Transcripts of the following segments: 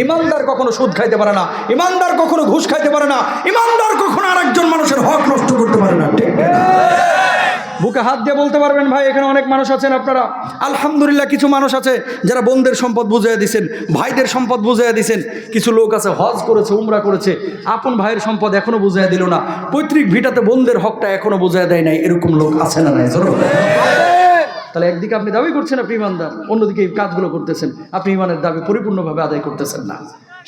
ইমানদার কখনো সুদ খাইতে পারে না, ইমানদার কখনো ঘুষ খাইতে পারে না, ইমানদার কখনো আরেকজন মানুষের হক নষ্ট করতে পারে না। ঠিক না? বুকে হাত দিয়ে বলতে পারবেন ভাই এখানে অনেক মানুষ আছেন আপনারা আলহামদুলিল্লাহ, কিছু মানুষ আছে যারা বোনদের সম্পদ বুঝাইয়া দিচ্ছেন, ভাইদের সম্পদ বুঝাইয়া দিচ্ছেন। কিছু লোক আছে হজ করেছে, উমরা করেছে, আপন ভাইয়ের সম্পদ এখনো বুঝাইয়া দিল না, পৈতৃক ভিটাতে বোনদের হকটা এখনো বুঝাইয়া দেয় নাই। এরকম লোক আছে না নাই? তাহলে একদিকে আপনি দাবি করছেন আপনি ইমানদার, অন্যদিকে এই কাজগুলো করতেছেন, আপনি ইমানের দাবি পরিপূর্ণভাবে আদায় করতেছেন না।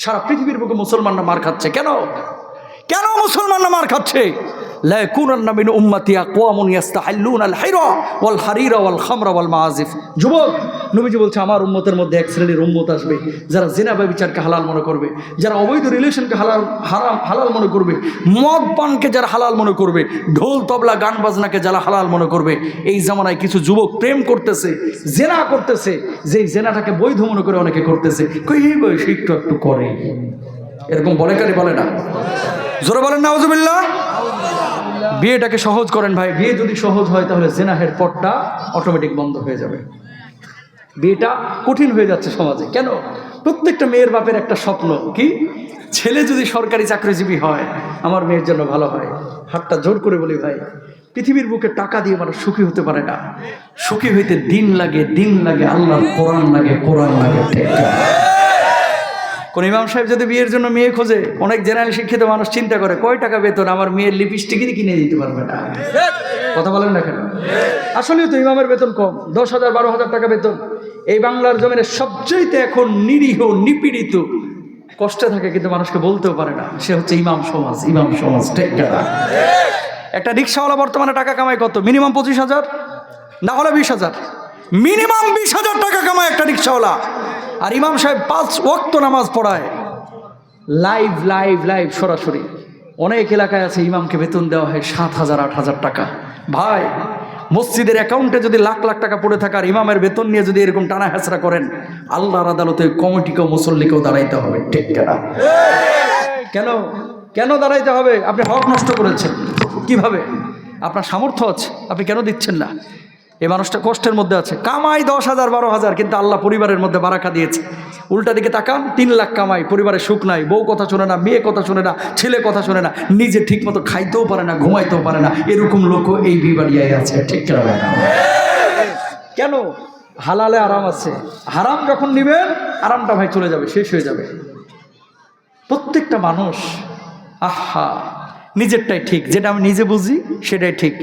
সারা পৃথিবীর বুকে মুসলমানরা মার খাচ্ছে। কেন কেন মুসলমানরা মার খাচ্ছে? লা ইয়াকুনান্না মিন উম্মতি আকওয়ামুন ইস্তাহিল্লুনা আল হিরা ওয়াল হারিরা ওয়াল খামরা ওয়াল মাআজিফ। যুবক, নবীজি বলছে আমার উম্মতের মধ্যে এক শ্রেণীর উম্মত আসবে যারা জিনা ব্যভিচারকে হালাল মনে করবে, যারা অবৈধ রিলেশনকে হালাল মনে করবে, মদ পানকে যারা হালাল মনে করবে, ঢোল তবলা গান বাজনাকে যারা হালাল মনে করবে। এই জামানায় কিছু যুবক প্রেম করতেছে, জেনা করতেছে, যেই জেনাটাকে বৈধ মনে করে অনেকে করতেছে। কই এই বয়সে একটু একটু করে, এরকম বলে কারি বলে না? জোরে বলেন নাউজুবিল্লাহ। বিয়েটাকে সহজ করেন ভাই। বিয়ে যদি সহজ হয় তাহলে জেনাহের পথটা অটোমেটিক বন্ধ হয়ে যাবে। বিয়েটা কঠিন হয়ে যাচ্ছে সমাজে। কেন? প্রত্যেকটা মেয়ের বাপের একটা স্বপ্ন কি, ছেলে যদি সরকারি চাকরিজীবী হয় আমার মেয়ের জন্য ভালো হয়। হাতটা জোর করে বলি ভাই, পৃথিবীর বুকে টাকা দিয়ে মানুষ সুখী হতে পারে না। সুখী হইতে দিন লাগে, দিন লাগে, আল্লাহর কোরআন লাগে, কোরআন লাগে। ঠিক আছে? কোন ইমাম সাহেব যদি বিয়ের জন্য মেয়ে খোঁজে, অনেক জেনারেল শিক্ষিত মানুষ চিন্তা করে কয় টাকা বেতন, আমার মেয়ের লিপস্টিকই কিনে দিতে পারবে না। কথা বলেন না কেন? আসলেই তো ইমামের বেতন কম, 10,000 12,000 টাকা বেতন। এই বাংলার জমিনে সবচেয়ে এখন নিরীহ নিপীড়িত কষ্টে থাকে, কিন্তু মানুষকে বলতেও পারে না, সে হচ্ছে ইমাম সমাজ। ইমাম সমাজ। ঠিক না? একটা রিক্সাওয়ালা বর্তমানে টাকা কামায় কত? মিনিমাম 25,000, না হলে 20,000। মিনিমাম 20,000 টাকা কামায় একটা রিক্সাওয়ালা। আর ইমাম সাহেব 5 ওয়াক্ত নামাজ পড়ায়, লাইভ লাইভ লাইভ সরাসরি। অনেক এলাকায় আছে ইমামকে বেতন দেওয়া হয় 7,000 8,000 টাকা। ভাই, মসজিদের অ্যাকাউন্টে যদি লাখ লাখ টাকা পড়ে থাকে আর ইমামের বেতন নিয়ে যদি এরকম টানা হেঁচড়া করেন, আল্লাহর আদালতে কমিটিকেও মুসল্লিকেও দাঁড়াইতে হবে। ঠিক না? কেন কেন দাঁড়াইতে হবে? আপনি হক নষ্ট করেছেন। কিভাবে? আপনার সামর্থ্য আছে, আপনি কেন দিচ্ছেন না? এই মানুষটা কষ্টের মধ্যে আছে, কামাই 10,000 12,000, কিন্তু আল্লাহ পরিবারের মধ্যে বারাকা দিয়েছে। উল্টা দিকে তাকান, 3 লাখ কামাই, পরিবারে সুখ নাই, বউ কথা শোনে না, মেয়ে কথা শোনে না, ছেলে কথা শোনে না, নিজে ঠিক মতো খাইতেও পারে না, ঘুমাইতেও পারে না। এরকম লোকও এই বিবাড়িয়ায় আছে। ঠিক না? কেন? হালালে আরাম আছে, হারাম যখন নিবেন আরামটা ভাই চলে যাবে, শেষ হয়ে যাবে। প্রত্যেকটা মানুষ নিজেরটাই ঠিক, যেটা আমি নিজে বুঝি সেটাই ঠিক।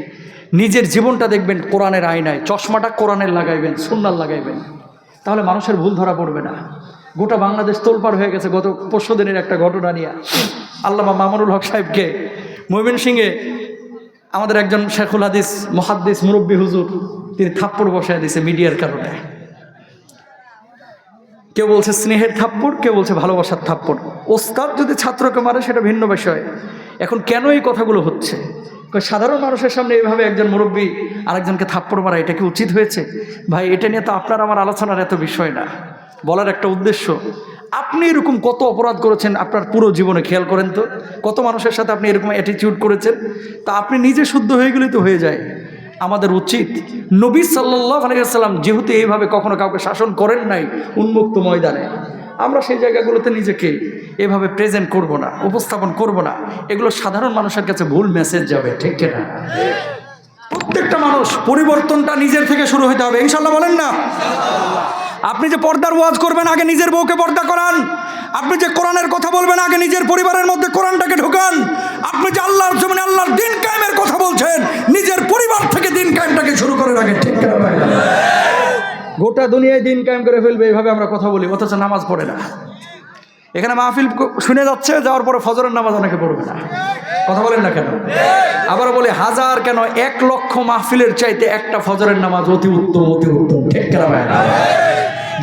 নিজের জীবনটা দেখবেন কোরআনের আয়নায়, চশমাটা কোরআনের লাগাইবেন, সুন্নার লাগাইবেন, তাহলে মানুষের ভুল ধরা পড়বে না। গোটা বাংলাদেশ তোলপাড় হয়ে গেছে গত পরশু দিনের একটা ঘটনা নিয়ে। আল্লামা মামুনুল হক সাহেবকে ময়মনসিংহে আমাদের একজন শেখুল হাদিস মুহাদ্দিস মুরব্বী হুজুর, তিনি থাপ্পড় বসায় দিয়েছে মিডিয়ার কারণে। কেউ বলছে স্নেহের থাপ্পড়, কেউ বলছে ভালোবাসার থাপ্পড়। ওস্তাদ যদি ছাত্রকে মারে সেটা ভিন্ন বিষয়। এখন কেন এই কথাগুলো হচ্ছে? সাধারণ মানুষের সামনে এইভাবে একজন মুরব্বী আরেকজনকে থাপ্পড় মারা, এটা কি উচিত হয়েছে? ভাই, এটা নিয়ে তো আপনার আমার আলোচনার এত বিষয় না। বলার একটা উদ্দেশ্য, আপনি এরকম কত অপরাধ করেছেন আপনার পুরো জীবনে, খেয়াল করেন তো। কত মানুষের সাথে আপনি এরকম অ্যাটিটিউড করেছেন, তা আপনি নিজে শুদ্ধ হয়ে গেলেই তো হয়ে যায়। আমাদের উচিত, নবী সাল্লাল্লাহু আলাইহি ওয়াসাল্লাম যেহেতু এইভাবে কখনো কাউকে শাসন করেন নাই উন্মুক্ত ময়দানে, আমরা সেই জায়গাগুলোতে নিজেকে এভাবে প্রেজেন্ট করব না, উপস্থাপন করব না। এগুলো সাধারণ মানুষের কাছে ভুল মেসেজ যাবে। ঠিক না? প্রত্যেকটা মানুষ পরিবর্তনটা নিজের থেকে শুরু হতে হবে, ইনশাল্লাহ। বলেন না? আপনি যে পর্দার ওয়াজ করবেন, আগে নিজের বউকে পর্দা করান। আপনি যে কোরআনের কথা বলবেন, আগে নিজের পরিবারের মধ্যে কোরআনটাকে ঢোকান। আপনি যে আল্লাহর জমিনে আল্লাহর দিন কায়েমের কথা বলছেন, নিজের পরিবার থেকে দিন কায়েমটাকে শুরু করার আগে। ঠিক না? গোটা দুনিয়ায় দিন কায়েম করে ফেলবে এইভাবে আমরা কথা বলি, অথচ নামাজ পড়ে না। এখানে মাহফিল শুনে যাচ্ছে, যাওয়ার পরে ফজরের নামাজ অনেকে পড়বে না। কথা বলেন না কেন? আবার বলে 1000 কেন 1 লক্ষ মাহফিলের চাইতে একটা ফজরের নামাজ অতি উত্তম, অতি উত্তম। ঠিক না?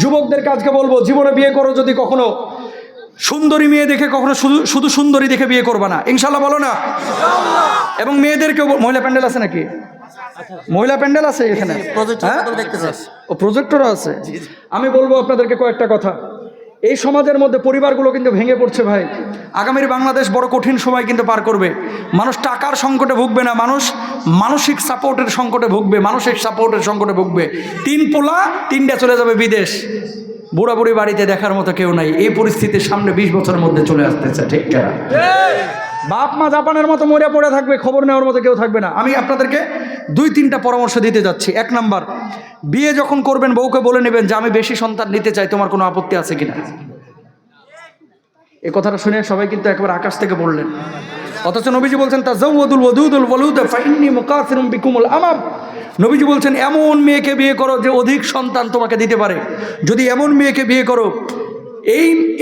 যুবকদের কাজকে বলবো, জীবনে বিয়ে করো যদি কখনো সুন্দরী মেয়ে দেখে, কখনো শুধু সুন্দরী দেখে বিয়ে করবা না, ইনশাল্লাহ। বলো না? এবং মেয়েদেরকেও, মহিলা প্যান্ডেল আছে নাকি? মহিলা প্যান্ডেল আছে এখানে? ও প্রজেক্টরও আছে। আমি বলবো আপনাদেরকে কয়েকটা কথা। এই সমাজের মধ্যে পরিবারগুলো কিন্তু ভেঙে পড়ছে ভাই। আগামীর বাংলাদেশ বড় কঠিন সময় কিন্তু পার করবে। মানুষ টাকার সংকটে ভুগবে না, মানুষ মানসিক সাপোর্টের সংকটে ভুগবে, মানসিক সাপোর্টের সংকটে ভুগবে। 3 পোলা 3টা চলে যাবে বিদেশ। বুড়া বুড়ি বাড়িতে দেখার মতো কেউ নাই। এই পরিস্থিতির সামনে 20 বছরের মধ্যে চলে আসতেছে, ঠিক কিনা? বাপ মা জাপানের মতো মরে পড়ে থাকবে, খবর নেওয়ার মতো কেউ থাকবে না। আমি আপনাদেরকে 2-3টা পরামর্শ দিতে যাচ্ছি। 1 নাম্বার, বিয়ে যখন করবেন বউকে বলে নেবেন যে আমি বেশি সন্তান নিতে চাই, তোমার কোনো আপত্তি আছে কিনা। এই কথাটা শুনে সবাই কিন্তু একবার আকাশ থেকে বললেন, অথচ নবীজি বলছেন তাজাওয়াদুল ওয়াদুদুল ওয়ালুদ ফাইন্নী মুকাসিরুম বিকুমুল আমাম। নবীজি বলছেন এমন মেয়েকে বিয়ে করো যে অধিক সন্তান তোমাকে দিতে পারে। যদি এমন মেয়েকে বিয়ে করো,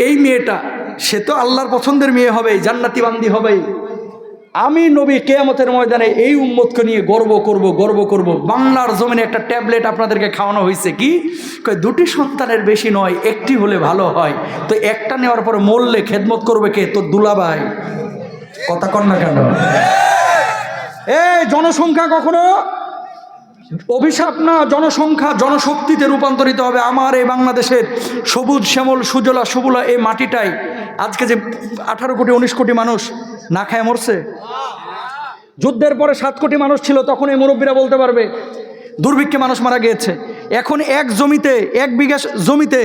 এই মেয়েটা সে তো আল্লাহর পছন্দের মেয়ে হবে, জান্নাতি বান্দি হবে। আমি নবী কিয়ামতের ময়দানে এই উম্মতকে নিয়ে গর্ব করব। বাংলার জমিনে একটা ট্যাবলেট আপনাদেরকে খাওয়ানো হয়েছে, কি 2টি সন্তানের বেশি নয়, 1টি হলে ভালো হয়। তো একটা নেওয়ার পরে মরলে খেদমত করবে কে? তোর দুলাভাই। কথা কন না কেন? এই জনসংখ্যা কখনো অভিশাপ না, জনসংখ্যা জনশক্তিতে রূপান্তরিত হবে। আমার এই বাংলাদেশের সবুজ শ্যামল সুজলা সুবলা এই মাটিটাই আজকে যে 18 কোটি 19 কোটি মানুষ না খায় মরছে। যুদ্ধের পরে 7 কোটি মানুষ ছিল, তখন এই মুরব্বীরা বলতে পারবে দুর্ভিক্ষে মানুষ মারা গিয়েছে। এখন 1 বিঘা জমিতে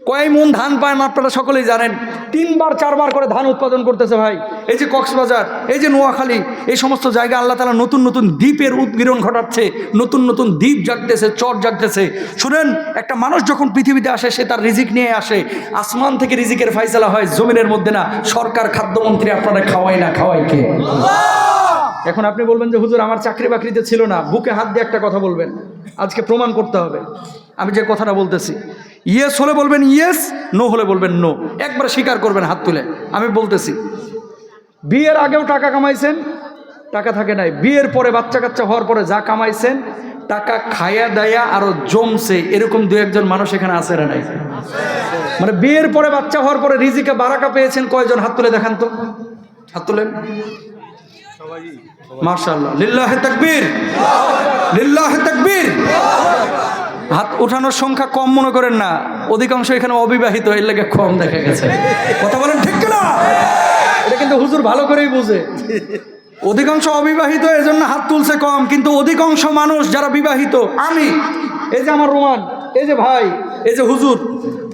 কয় মন ধান পায় আপনারা সকলেই জানেন। 3-4 করে ধান উৎপাদন করতেছে ভাই। এই যে কক্সবাজার, এই যে নোয়াখালী, এই সমস্ত জায়গা আল্লাহ তাআলা নতুন নতুন দ্বীপের উদ্গীরণ ঘটাচ্ছে, নতুন নতুন দ্বীপ জাগতেছে, চর জাগতেছে। শুনেন, একটা মানুষ যখন পৃথিবীতে আসে সে তার রিজিক নিয়ে আসে। আসমান থেকে রিজিকের ফায়সালা হয়, জমিনের মধ্যে না। সরকার খাদ্যমন্ত্রী আপনারা খাওয়ায় না, খাওয়ায় কে? এখন আপনি বলবেন যে হুজুর আমার চাকরি বাকরিতে ছিল না। বুকে হাত দিয়ে একটা কথা বলবেন, আজকে প্রমাণ করতে হবে। আমি যে কথাটা বলতেছি, ইয়েস হলে বলবেন ইয়েস, নো হলে বলবেন নো। একবার স্বীকার করবেন হাত তুলে। আমি বলতেছি, বিয়ের আগেও টাকা কামাইছেন, টাকা থাকে নাই। বিয়ের পরে বাচ্চা কাচ্চা হওয়ার পরে যা কামাইছেন, টাকা খায়া দায়া আরো জমছে, এরকম 2-1 মানুষ এখানে আছে না নাই? মানে বিয়ের পরে বাচ্চা হওয়ার পরে রিজিকে বারাকা পেয়েছেন কয়জন? হাত তুলে দেখান তো, হাত তুলেন। মাশাআল্লাহ, লিল্লাহি তাকবীর, লিল্লাহি তাকবীর। হাত উঠানোর সংখ্যা কম মনে করেন না, অধিকাংশ এখানে অবিবাহিত, এর লাগে কম দেখা গেছে। কথা বলেন ঠিক কিনা? এটা কিন্তু হুজুর ভালো করেই বুঝে। অধিকাংশ অবিবাহিত, এজন্য হাত তুলছে কম, কিন্তু অধিকাংশ মানুষ যারা বিবাহিত, আমি, এই যে আমার রোমান, এই যে ভাই, এই যে হুজুর,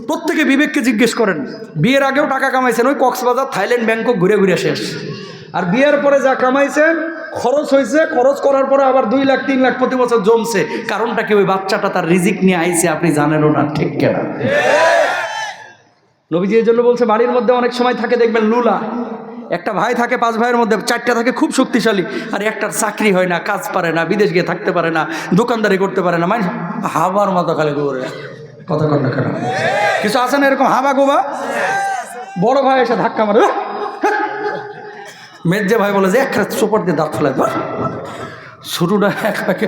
প্রত্যেকে বিবেককে জিজ্ঞেস করেন। বিয়ের আগেও টাকা কামাইছেন, ওই কক্সবাজার, থাইল্যান্ড, ব্যাংকক ঘুরে ঘুরে শেষ। আর বিয়ের পরে যা কামাইছেন, খরচ হয়েছে, খরচ করার পরে আবার 2 লাখ 3 লাখ প্রতি বছর জমছে। কারণটা কি? ওই বাচ্চাটা তার রিজিক নিয়ে আইছে, আপনি জানেনও না, ঠিক কিনা? নবীজি এই জন্য বলছে, বাড়ির মধ্যে অনেক সময় থাকে দেখবেন লুলা। একটা ভাই থাকে, 5 ভাইয়ের মধ্যে 4টা থাকে খুব শক্তিশালী, আর একটার চাকরি হয় না, কাজ পারে না, বিদেশ গিয়ে থাকতে পারে না, দোকানদারি করতে পারে না, মানে হাবার মতো খালি ঘুরে। কথা কর না কেন? কিছু আছে না এরকম হাবা গোবা? বড় ভাই এসে ধাক্কা মারে, মেজে ভাই বলে যে একটা চোপড় দিয়ে দাঁত ফেলাই, ছোটটা একে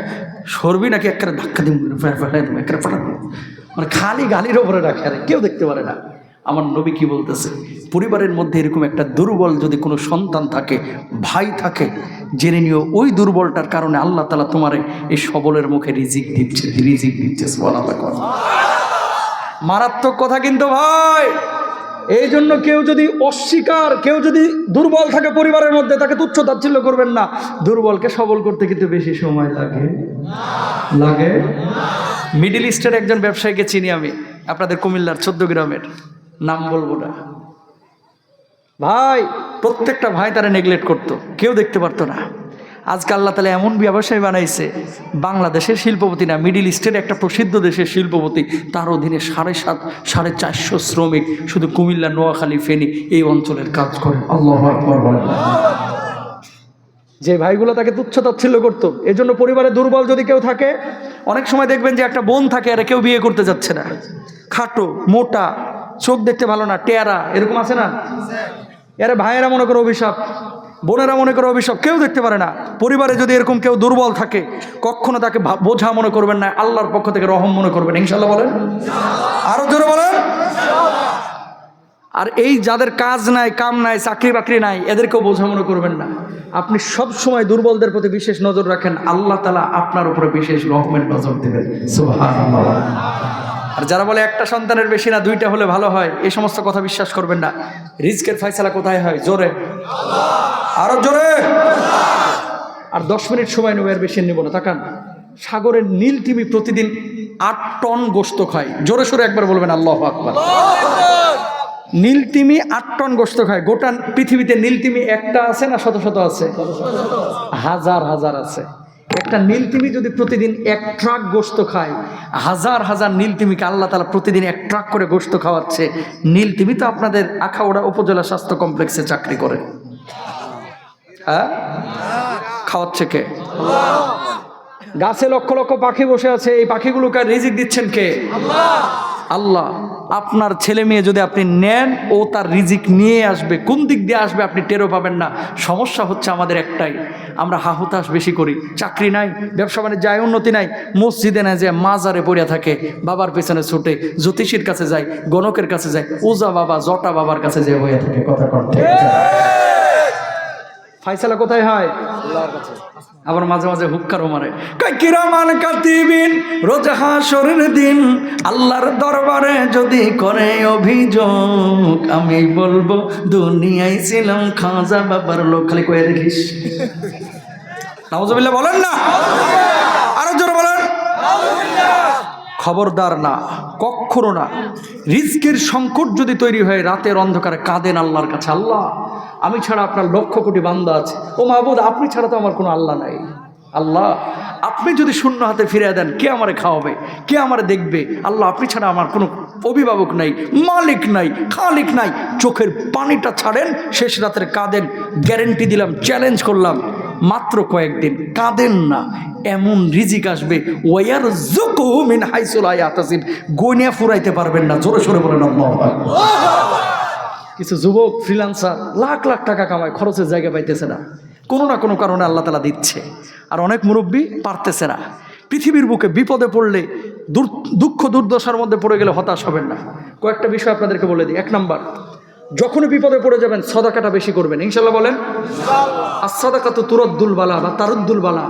সরবি নাকি একটা ধাক্কা দিন ফেলাই দেবো, একটা ফাটা, মানে খালি গালির ওপরে রাখে, আর কেউ দেখতে পারে না। আমার নবী কি বলতেছে? পরিবারের মধ্যে এরকম একটা দুর্বল যদি কোনো সন্তান থাকে, ভাই থাকে, জেনে নিও ওই দুর্বলটার কারণে আল্লাহ তাআলা তোমারে এই সবলের মুখে রিজিক দিচ্ছে। সুবহানাল্লাহ। মারাত্মক কথা কিন্তু ভাই। এই জন্য কেউ যদি অস্বীকার, কেউ যদি দুর্বল থাকে পরিবারের মধ্যে, তাকে তুচ্ছ তাচ্ছিল্য করবেন না। দুর্বলকে সবল করতে কিন্তু বেশি সময় লাগে। মিডল ইস্টের একজন ব্যবসায়ীকে চিনি আমি, আপনাদের কুমিল্লার 14 গ্রামের, নাম বলবো না। ভাই, প্রত্যেকটা ভাই তারা নেগলেক্ট করতো, কেউ দেখতে পারতো না। আজকে আল্লাহ তাআলা এমন ব্যবসায়ী বানাইছে, বাংলাদেশের শিল্পপতি না, মিডিল ইস্টের একটা প্রসিদ্ধ দেশের শিল্পপতি, তার অধীনে 450 শ্রমিক শুধু কুমিল্লা, নোয়াখালী, ফেনী এই অঞ্চলের কাজ করে। আল্লাহু আকবার। যে ভাইগুলো তাকে তুচ্ছ তাচ্ছিল্য করতো। এই জন্য পরিবারে দুর্বল যদি কেউ থাকে, অনেক সময় দেখবেন যে একটা বোন থাকে, আর কেউ বিয়ে করতে যাচ্ছে না, খাটো, মোটা, চোখ দেখতে ভালো না, টেয়ারা, এরকম আছে না? এরা ভাইয়েরা মনে করে অভিশাপ, বোনেরা মনে করে অভিশাপ, কেউ দেখতে পারে না। পরিবারে যদি এরকম কেউ দুর্বল থাকে, কখনো তাকে বোঝা মনে করবেন না, আল্লাহর পক্ষ থেকে রহম মনে করবেন। ইনশাআল্লাহ বলেন, আরো জোরে বলেন। আর এই যাদের কাজ নাই, কাম নাই, চাকরি বাকরি নাই, এদেরকেও বোঝা মনে করবেন না। আপনি সব সময় দুর্বলদের প্রতি বিশেষ নজর রাখেন, আল্লাহ তাআলা আপনার উপরে বিশেষ রহমের নজর দেবেন। সুবহানাল্লাহ। আর যারা বলে একটা সন্তানের বেশি না, 2টা হলে ভালো হয়, এই সমস্ত কথা বিশ্বাস করবেন না। রিজকের ফয়সালা কোথায় হয়? জোরে, আরো জোরে। আর 10 মিনিট সময় নেব, এর বেশি নেব না। তাকান, সাগরের নীল তিমি প্রতিদিন 8 টন গোশত খায়। জোরে সোরে একবার বলবেন আল্লাহু আকবার। নীলতিমি 8 টন গোশত খায়। গোটা পৃথিবীতে নীলতিমি একটা আছে না শত শত আছে? হাজার হাজার আছে। একটা নীলতিমি যদি প্রতিদিন 1 ট্রাক গোশত খায়, হাজার হাজার নীলতিমিকে আল্লাহ তাআলা প্রতিদিন 1 ট্রাক করে গোশত খাওয়াচ্ছে। নীলতিমি তো আপনাদের আখাউড়া উপজেলা স্বাস্থ্য কমপ্লেক্সে চাকরি করে। হ্যাঁ, খাওয়াচ্ছে কে? গাছে লক্ষ লক্ষ পাখি বসে আছে, এই পাখিগুলোকে রিজিক দিচ্ছেন কে? আল্লাহ। আপনার ছেলে মেয়ে যদি আপনি নেন, ও তার রিজিক নিয়ে আসবে। কোন দিক দিয়ে আসবে আপনি টেরও পাবেন না। সমস্যা হচ্ছে আমাদের একটাই, আমরা হাহুতাশ বেশি করি। চাকরি নাই, ব্যবসা বাণিজ্য যায়, উন্নতি নাই। মসজিদে না যে মাজারে পড়িয়া থাকে, বাবার পেছনে ছুটে, জ্যোতিষীর কাছে যায়, গণকের কাছে যায়, ওজা বাবা জটা বাবার কাছে যে হয়ে থাকে। কথা কণ্ঠে ফাইসালা কোথায় হয়? আল্লাহর কাছে। আবার মাঝে মাঝে হুক্কারও মারে, কিরামান কাতিবিন, রোজ হাশরের দিন আল্লাহর দরবারে যদি করে অভিযোগ, আমি বলবো দুনিয়ায় ছিলাম খাজা বাবার লোক। খালি কয়ে দেখিস। নাউজুবিল্লাহ বলেন না, আরো জোরে বলেন। খবরদার না, কখনো না। রিজকের সংকট যদি তৈরি হয়, রাতের অন্ধকারে কাঁদেন আল্লাহর কাছে, আল্লাহ আমি ছাড়া আপনার লক্ষ কোটি বান্দা আছে, ও মাহবুদ আপনি ছাড়া তো আমার কোনো আল্লাহ নাই। আল্লাহ আপনি যদি শূন্য হাতে ফিরিয়ে দেন, কে আমারে খাওয়াবে, কে আমারে দেখবে? আল্লাহ আপনি ছাড়া আমার কোনো অভিভাবক নাই, মালিক নাই, খালিক নাই। চোখের পানিটা ছাড়েন, শেষ রাতের কাঁদেন। গ্যারেন্টি দিলাম, চ্যালেঞ্জ করলাম, মাত্র কয়েকদিন কাঁদেন না, এমন রিজিক আসবে ওয়ারযুকুহু মিন হাইসু লা ইয়াহতাসিব, গনিয়া ফুরাইতে পারবেন না। জোরে সোরে বলেন আল্লাহু আকবার। কিছু যুবক ফ্রিল্যান্সার লাখ লাখ টাকা কামায়, খরচের জায়গা পাইতেছে না, কোনো না কোনো কারণে আল্লাহ তাআলা দিচ্ছে। আর অনেক মুরব্বী পারতেছে না। পৃথিবীর বুকে বিপদে পড়লে, দুঃখ দুর্দশার মধ্যে পড়ে গেলে হতাশ হবেন না। কয়েকটা বিষয় আপনাদেরকে বলে দিই। 1 নাম্বার, যখনই বিপদে পড়ে যাবেন সাদাকাটা বেশি করবেন, ইনশাআল্লাহ বলেন। as-সাদাকাতু তুরাদ্দুল বালা বা তারুদ্দুল বালা,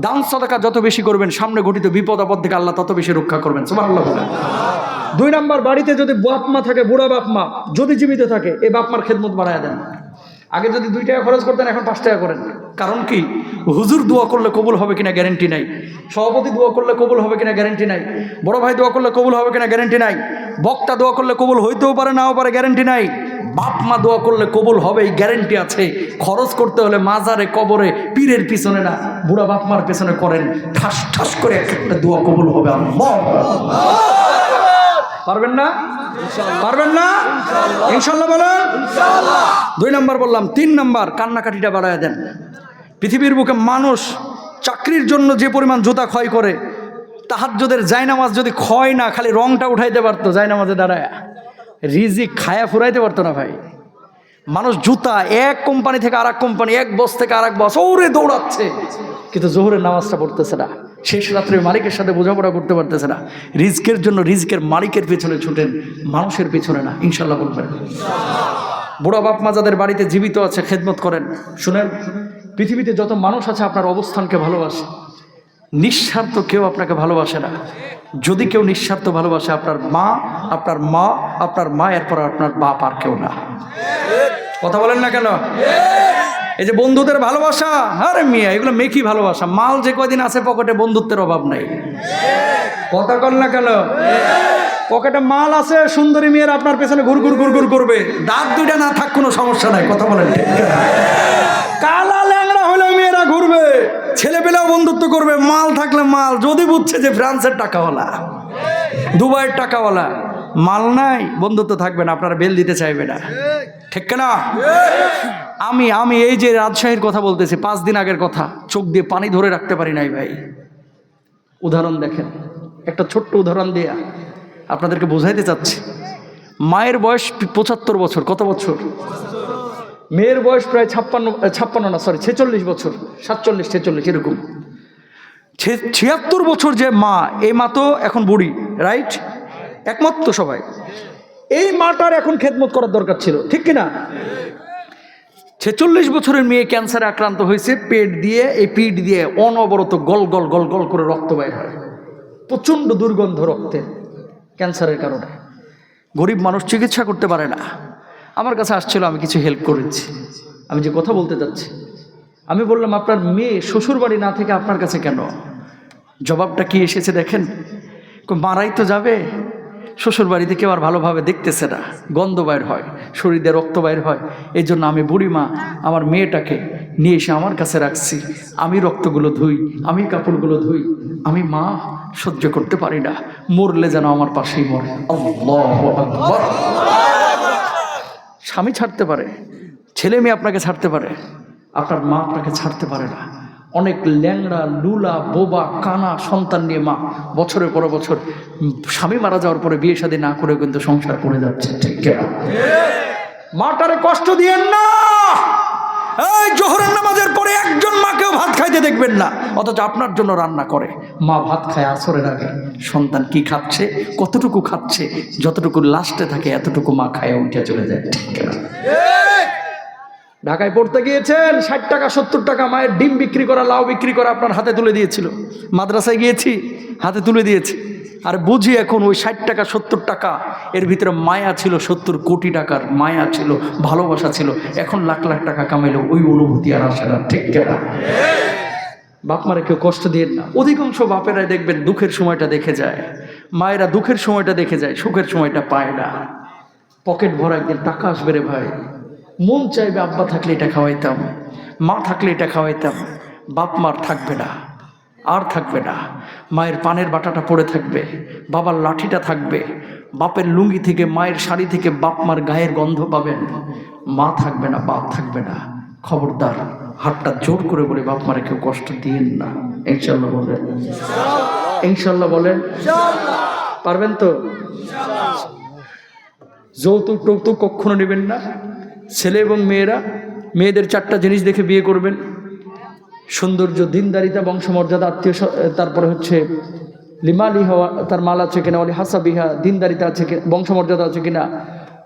দান সাদাকা যত বেশি করবেন, সামনে ঘটিত বিপদ আপদ থেকে আল্লাহ তত বেশি রক্ষা করবেন। সুবহানাল্লাহ বলেন। 2 নাম্বার, বাড়িতে যদি বাপ মা থাকে, বুড়া বাপ মা যদি জীবিত থাকে, এই বাপ মার খেদমত বাড়ায় দেন। আগে যদি 2 টাকা খরচ করতেন, এখন 5 টাকা করেন। কারণ কি? হুজুর দোয়া করলে কবুল হবে কিনা গ্যারেন্টি নাই, সভাপতি দোয়া করলে কবুল হবে কিনা গ্যারেন্টি নাই, বড় ভাই দোয়া করলে কবুল হবে কিনা গ্যারেন্টি নাই, বক্তা দোয়া করলে কবুল হইতেও পারে, নাও পারে, গ্যারেন্টি নাই। বাপ মা দোয়া করলে কবুল হবে, এই গ্যারেন্টি আছে। খরচ করতে হলে মাজারে, কবরে, পীরের পিছনে না, বুড়া বাপ মার পেছনে করেন, ঠাস ঠাস করে একটা দোয়া কবুল হবে। আল্লাহ পারবেন না? পারবেন না? ইনশাআল্লাহ বলেন। 2 নাম্বার বললাম। 3 নাম্বার, কান্নাকাটিটা বাড়ায় দেন। পৃথিবীর বুকে মানুষ চাকরির জন্য যে পরিমাণ জুতা ক্ষয় করে, তাহাজ্জুদের জায়নামাজ যদি ক্ষয় না, খালি রংটা উঠাইতে পারতো জায়নামাজে দাঁড়ায়, রিজিক খায়া ফুরাইতে পারতো না ভাই। মানুষ জুতা এক কোম্পানি থেকে আরেক কোম্পানি, এক বস থেকে আরেক বস, ওরে দৌড়াচ্ছে, কিন্তু জোহরের নামাজটা পড়তেছে না। শেষ রাত্রে মালিকের সাথে বোঝাপড়া করতে পারতেছে না। রিজকের জন্য রিজকের মালিকের পেছনে ছুটেন, মানুষের পেছনে না। ইনশাল্লাহ বলবেন। বুড়া বাপ মা যাদের বাড়িতে জীবিত আছে, খেদমত করেন। শুনেন, পৃথিবীতে যত মানুষ আছে আপনার অবস্থানকে ভালোবাসে, নিঃস্বার্থ কেউ আপনাকে ভালোবাসে না। যদি কেউ নিঃস্বার্থ ভালোবাসে, আপনার মা, আপনার মা, আপনার মা, এরপর আপনার বাপ, আর কেউ না। কথা বলেন না কেন? এই যে বন্ধুদের ভালোবাসা, আরে মিয়া এগুলো মেকি ভালোবাসা। মাল যে কয়দিন আছে পকেটে, বন্ধুত্বের অভাব নাই। কথা কল না কেন? পকেটে মাল আছে, সুন্দরী মেয়ের আপনার পেছনে ঘুর ঘুর ঘুর ঘুর করবে, দাঁত 2টা না থাক কোনো সমস্যা নাই। কথা বলেন ঠিক? কালা ল্যাংড়া হলেও মেয়েরা ঘুরবে, ছেলে পেলেও বন্ধুত্ব করবে, মাল থাকলে মাল। যদি বুঝছে যে ফ্রান্সের টাকাওয়ালা, দুবাইয়ের টাকাওয়ালা, মাল নাই, বন্ধুত্ব থাকবে না, আপনারা বেল দিতে চাইবে না। ঠিক না? আমি এই যে রাজশাহীর কথা বলতেছি, 5 দিন আগের কথা, চোখ দিয়ে পানি ধরে রাখতে পারি নাই ভাই। উদাহরণ দেখেন, একটা ছোট্ট উদাহরণ দিয়ে আপনাদেরকে বোঝাইতে চাচ্ছি। মায়ের বয়স 75 বছর। কত বছর? মেয়ের বয়স প্রায় 46 বছর, 47, 46 এরকম। 76 বছর যে মা, এই মা তো এখন বুড়ি, রাইট? একমত তো সবাই? এই মাটার এখন খেদমত করার দরকার ছিল, ঠিক কিনা? 46 বছরের মেয়ে ক্যান্সারে আক্রান্ত হয়েছে, পেট দিয়ে, এই পিঠ দিয়ে অনবরত গল গল গল গল করে রক্ত বাইর হয়, প্রচণ্ড দুর্গন্ধ রক্তের, ক্যান্সারের কারণে। গরিব মানুষ চিকিৎসা করতে পারে না। আমার কাছে আসছিল, আমি কিছু হেল্প করেছি। আমি যে কথা বলতে যাচ্ছি, আমি বললাম আপনার মেয়ে শ্বশুর বাড়ি না থেকে আপনার কাছে কেন? জবাবটা কি এসেছে দেখেন। মারাই তো যাবে, শ্বশুর বাড়িতে কেউ আর ভালোভাবে দেখতেছে না, গন্ধ বাইর হয়, শরীরে রক্ত বাইর হয়। এই জন্য আমি বুড়িমা আমার মেয়েটাকে নিয়ে এসে আমার কাছে রাখছি। আমি রক্তগুলো ধুই, আমি কাপড়গুলো ধুই, আমি মা সহ্য করতে পারি না, মরলে যেন আমার পাশেই মরে। আল্লাহু আকবার। স্বামী ছাড়তে পারে, ছেলে মেয়ে আপনাকে ছাড়তে পারে, আপনার মা আপনাকে ছাড়তে পারে না। অনেক ল্যাংড়া লুলা বোবা কানা সন্তান নিয়ে মা বছরের পর বছর স্বামী মারা যাওয়ার পরে বিয়ে শাদী না করে কিন্তু সংসার করে যাচ্ছে। ঠিক না? মাটারে কষ্ট দিয়েন না। এই জোহরের নামাজের পরে একজন মাকেও ভাত খাইতে দেখবেন না, অথচ আপনার জন্য রান্না করে। মা ভাত খায় আসরের আগে, সন্তান কি খাচ্ছে, কতটুকু খাচ্ছে, যতটুকু লাস্টে থাকে এতটুকু মা খায় উঠে চলে যায়। ঠিক না? ঢাকায় পড়তে গিয়েছেন, 60 টাকা 70 টাকা মায়ের ডিম বিক্রি করা, লাউ বিক্রি করা আপনার হাতে তুলে দিয়েছিল। মাদ্রাসায় গিয়েছি, হাতে তুলে দিয়েছি। আর বুঝি এখন ওই 60 টাকা 70 টাকা এর ভিতরে মায়া ছিল, 70 কোটি টাকার মায়া ছিল, ভালোবাসা ছিল। এখন লাখ লাখ টাকা কামাইলো, ওই অনুভূতি আর আসে না। ঠিক না? বাপ মারে কেউ কষ্ট দিয়ে না। অধিকাংশ বাপেরাই দেখবেন দুঃখের সময়টা দেখে যায়, মায়েরা দুঃখের সময়টা দেখে যায়, সুখের সময়টা পায় না। পকেট ভরা একদিন টাকা আসবে রে ভাই, মন চাইবে আব্বা থাকলে এটা খাওয়াইতাম, মা থাকলে এটা খাওয়াইতাম। বাপ মার থাকবে না, আর থাকবে না। মায়ের পানের বাটাটা পড়ে থাকবে, বাবার লাঠিটা থাকবে, বাপের লুঙ্গি থেকে মায়ের শাড়ি থেকে বাপ মার গায়ের গন্ধ পাবেন। মা থাকবে না, বাপ থাকবে না। খবরদার, হাতটা জোর করে বলে বাপ মারে কেউ কষ্ট দিয়েন না। ইনশাল্লাহ বলেন, ইনশাল্লাহ বলেন, পারবেন তো? যৌতুক টৌতুক কখনো নেবেন না। ছেলে এবং মেয়েরা, মেয়েদের 4টা জিনিস দেখে বিয়ে করবেন: সৌন্দর্য, দিনদারিতা, বংশমর্যাদা, আত্মীয়, তারপরে হচ্ছে লিমালিহা, তার মাল আছে কিনা, অলি হাসাবিহা, দিনদারিতা আছে কিনা, বংশমর্যাদা আছে কিনা,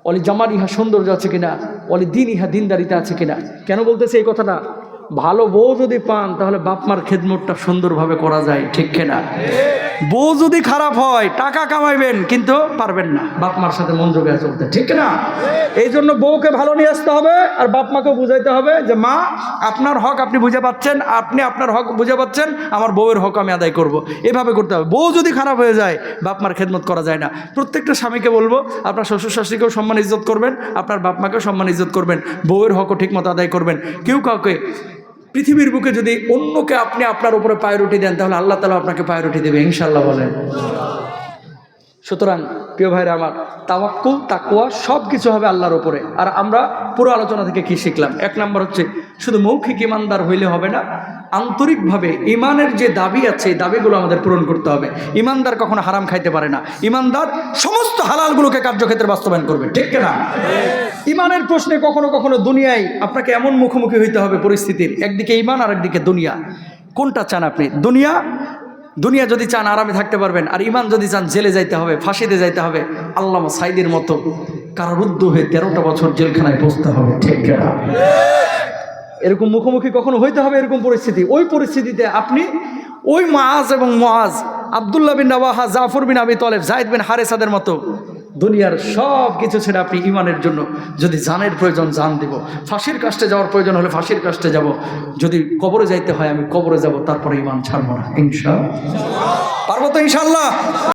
অলি জামালিহা, সৌন্দর্য আছে কিনা, অলি দিনইহা, দিনদারিতা আছে কিনা। কেন বলতেছে এই কথাটা? ভালো বউ যদি পান তাহলে বাপ মার খেদমতটা সুন্দরভাবে করা যায়। ঠিক কিনা? বউ যদি খারাপ হয়, টাকা কামাইবেন কিন্তু পারবেন না বাপ মার সাথে মন জোগায় চলতে। ঠিক না? এই জন্য বউকে ভালো নিয়ে আসতে হবে, আর বাপ মাকেও বুঝাইতে হবে যে মা, আপনার হক আপনি বুঝে পাচ্ছেন, আপনি আপনার হক বুঝে পাচ্ছেন, আমার বউয়ের হক আমি আদায় করব। এভাবে করতে হবে। বউ যদি খারাপ হয়ে যায়, বাপ মার খেদমত করা যায় না। প্রত্যেকটা স্বামীকে বলবো, আপনার শ্বশুর শাশুড়িকেও সম্মান ইজ্জত করবেন, আপনার বাপ মাকেও সম্মান ইজ্জত করবেন, বউয়ের হকও ঠিক মতো আদায় করবেন। কেউ কাউকে পৃথিবীর বুকে যদি অন্যকে আপনি আপনার উপরে প্রায়োরিটি দেন, তাহলে আল্লাহ তাআলা আপনাকে প্রায়োরিটি দেবে। ইনশাআল্লাহ বলেন। সুতরাং প্রিয় ভাইরা আমার, তাওয়াক্কুল, তাকওয়া সব কিছু হবে আল্লাহর উপরে। আর আমরা পুরো আলোচনা থেকে কি শিখলাম? 1 নম্বর হচ্ছে, শুধু মৌখিক ইমানদার হইলে হবে না, আন্তরিকভাবে ইমানের যে দাবি আছে, এই দাবিগুলো আমাদের পূরণ করতে হবে। ইমানদার কখনো হারাম খাইতে পারে না। ইমানদার সমস্ত হালালগুলোকে কার্যক্ষেত্রে বাস্তবায়ন করবে। ঠিক না? ইমানের প্রশ্নে কখনো কখনো দুনিয়ায় আপনাকে এমন মুখোমুখি হইতে হবে পরিস্থিতির, একদিকে ইমান আর একদিকে দুনিয়া। কোনটা চান আপনি? দুনিয়া যদি চান আরামে থাকতে পারবেন, আর ইমান যদি চান জেলে যাইতে হবে, ফাঁসিতে যাইতে হবে, আল্লামা সাইদের মতো কারারুদ্ধ হয়ে 13টা বছর জেলখানায় বসতে হবে। ঠিক না? এরকম মুখোমুখি কখনো হইতে হবে এরকম পরিস্থিতি। ওই পরিস্থিতিতে আপনি ওই মুআজ এবং মুআজ, আব্দুল্লাহ বিন রাওয়াহা, জাফর বিন আবি তালেব, যায়েদ বিন হারেসাদের মতো দুনিয়ার সব কিছু ছেড়ে আপনি ইমানের জন্য, যদি জানের প্রয়োজন জান দিব, ফাঁসির কাস্টে যাওয়ার প্রয়োজন হলে ফাঁসির কাস্টে যাব, যদি কবরে যাইতে হয় আমি কবরে যাব, তারপরে ইমান ছাড়বো না। ইনশাআল্লাহ পারবো তো? ইনশাআল্লাহ।